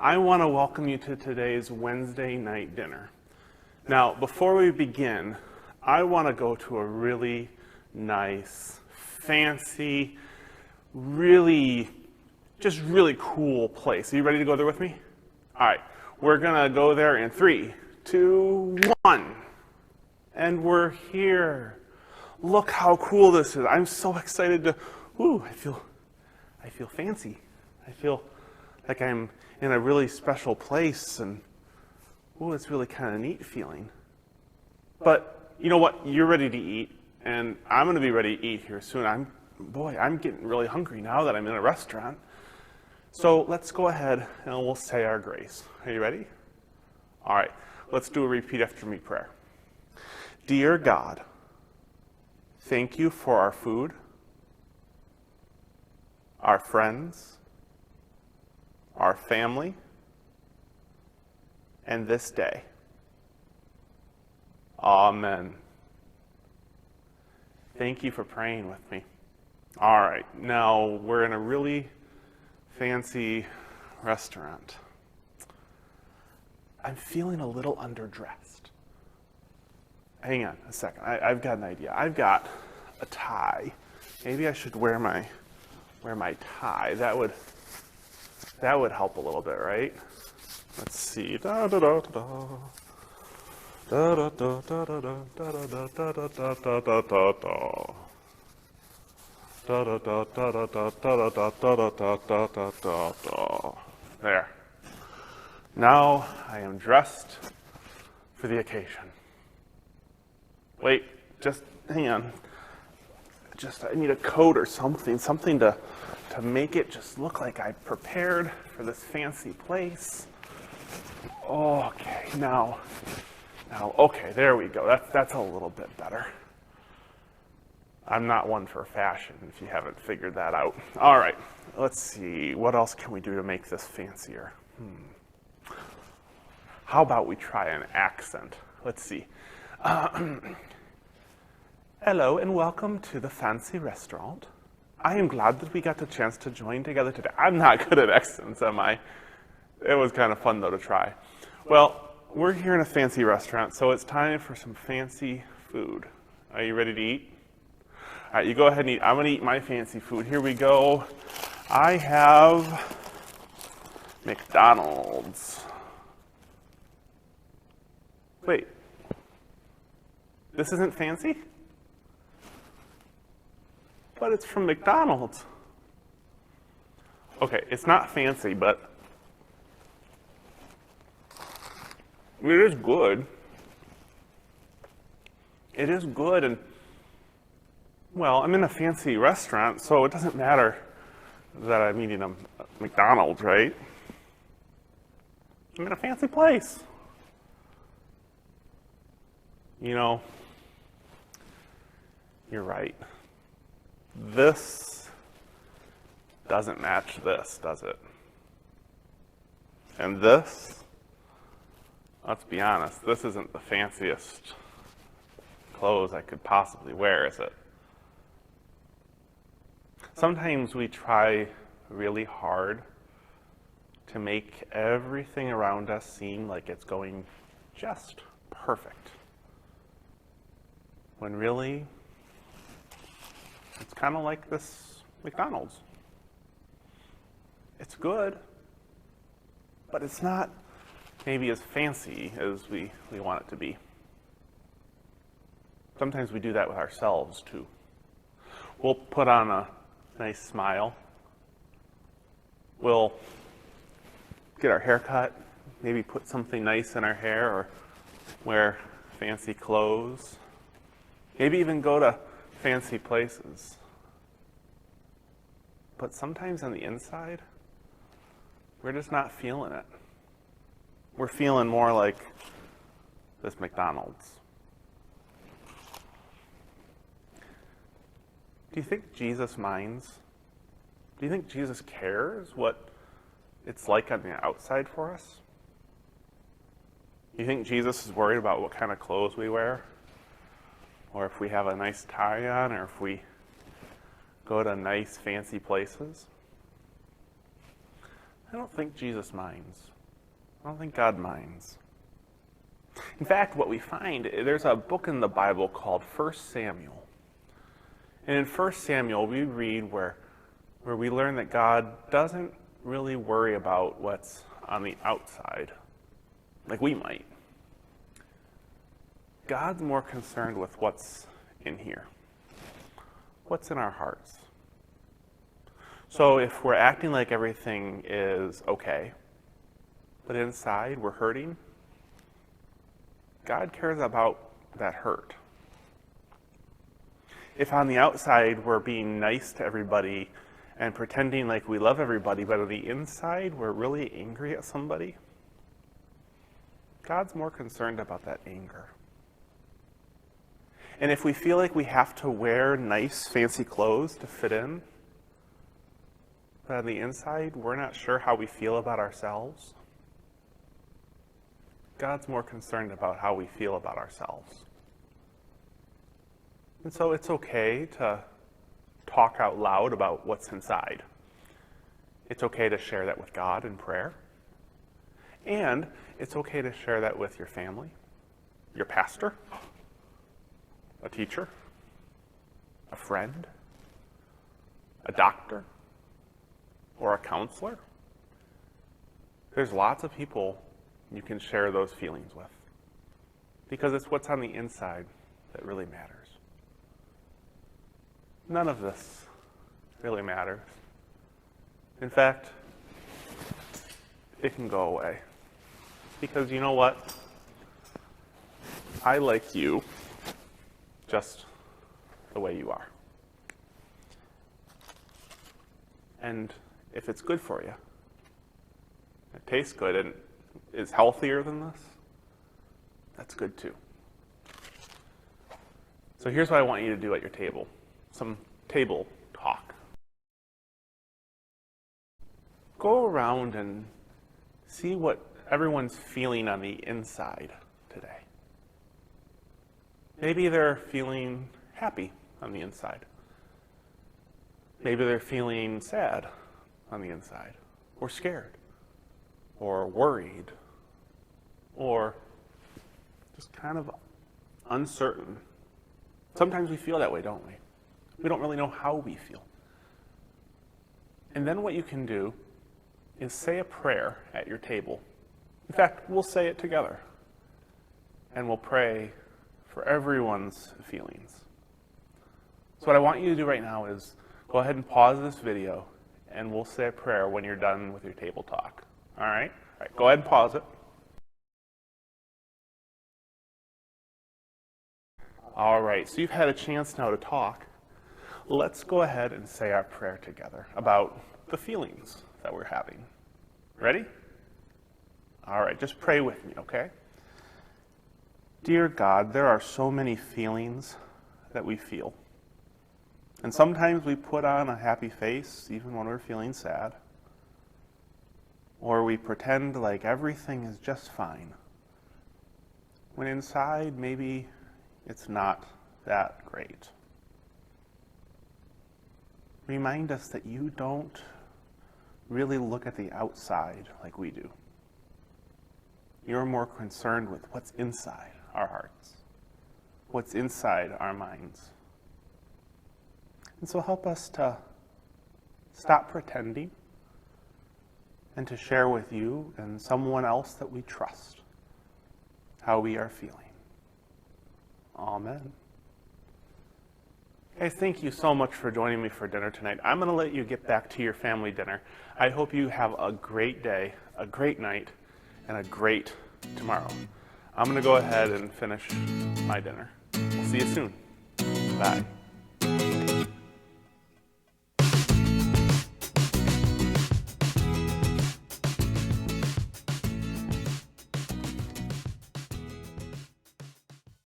I want to welcome you to today's Wednesday night dinner. Now, before we begin, I want to go to a really nice, fancy, really cool place. Are you ready to go there with me? All right, we're going to go there in 3, 2, 1. And we're here. Look how cool this is. I'm so excited to, I feel fancy. I feel like I'm in a really special place, and it's really kind of neat feeling. But you know what? You're ready to eat, and I'm going to be ready to eat here soon. I'm getting really hungry now that I'm in a restaurant. So let's go ahead and we'll say our grace. Are you ready? All right, let's do a repeat after me prayer. Dear God, thank you for our food, our friends, our family, and this day. Amen. Thank you for praying with me. All right, now we're in a really fancy restaurant. I'm feeling a little underdressed. Hang on a second, I've got an idea. I've got a tie. Maybe I should wear my tie. That would help a little bit, right? Let's see. Da da da da da da da da da da da da da da da da da da da. Da da da da da da da da da da da da da da. There. Now I am dressed for the occasion. Wait, just hang on. I need a coat or something to make it just look like I prepared for this fancy place. Okay, now, okay, there we go. That's a little bit better. I'm not one for fashion, if you haven't figured that out. All right, let's see. What else can we do to make this fancier? How about we try an accent? Let's see. Hello and welcome to the fancy restaurant. I am glad that we got the chance to join together today. I'm not good at accents, am I? It was kind of fun though to try. Well, we're here in a fancy restaurant, so it's time for some fancy food. Are you ready to eat? All right, you go ahead and eat. I'm gonna eat my fancy food. Here we go. I have McDonald's. Wait, this isn't fancy? But it's from McDonald's. Okay, it's not fancy, but it is good. It is good, and well, I'm in a fancy restaurant, so it doesn't matter that I'm eating a McDonald's, right? I'm in a fancy place. You know, you're right. This doesn't match this, does it? And this, let's be honest, this isn't the fanciest clothes I could possibly wear, is it? Sometimes we try really hard to make everything around us seem like it's going just perfect, when really, it's kind of like this McDonald's. It's good, but it's not maybe as fancy as we want it to be. Sometimes we do that with ourselves too. We'll put on a nice smile. We'll get our hair cut, maybe put something nice in our hair or wear fancy clothes. Maybe even go to fancy places. But sometimes on the inside, we're just not feeling it. We're feeling more like this McDonald's. Do you think Jesus minds? Do you think Jesus cares what it's like on the outside for us? Do you think Jesus is worried about what kind of clothes we wear? Or if we have a nice tie on, or if we go to nice fancy places? I don't think Jesus minds. I don't think God minds. In fact, what we find, there's a book in the Bible called 1 Samuel. And in 1 Samuel, we read where we learn that God doesn't really worry about what's on the outside, like we might. God's more concerned with what's in here, what's in our hearts. So if we're acting like everything is okay, but inside we're hurting, God cares about that hurt. If on the outside we're being nice to everybody and pretending like we love everybody, but on the inside we're really angry at somebody, God's more concerned about that anger. And if we feel like we have to wear nice, fancy clothes to fit in, but on the inside we're not sure how we feel about ourselves, God's more concerned about how we feel about ourselves. And so it's okay to talk out loud about what's inside. It's okay to share that with God in prayer. And it's okay to share that with your family, your pastor, a teacher, a friend, a doctor, or a counselor. There's lots of people you can share those feelings with, because it's what's on the inside that really matters. None of this really matters. In fact, it can go away. Because you know what? I like you just the way you are. And if it's good for you, it tastes good and is healthier than this, that's good too. So here's what I want you to do at your table. Some table talk. Go around and see what everyone's feeling on the inside today. Maybe they're feeling happy on the inside. Maybe they're feeling sad on the inside, or scared, or worried, or just kind of uncertain. Sometimes we feel that way, don't we? We don't really know how we feel. And then what you can do is say a prayer at your table. In fact, we'll say it together. And we'll pray for everyone's feelings. So what I want you to do right now is go ahead and pause this video, and we'll say a prayer when you're done with your table talk. All right? All right, go ahead and pause it. All right, so you've had a chance now to talk. Let's go ahead and say our prayer together about the feelings that we're having. Ready? All right, just pray with me, okay? Dear God, there are so many feelings that we feel. And sometimes we put on a happy face even when we're feeling sad. Or we pretend like everything is just fine, when inside maybe it's not that great. Remind us that you don't really look at the outside like we do. You're more concerned with what's inside our hearts, what's inside our minds. And so help us to stop pretending and to share with you and someone else that we trust how we are feeling. Amen. Guys, thank you so much for joining me for dinner tonight. I'm going to let you get back to your family dinner. I hope you have a great day, a great night, and a great tomorrow. I'm going to go ahead and finish my dinner. We'll see you soon. Bye.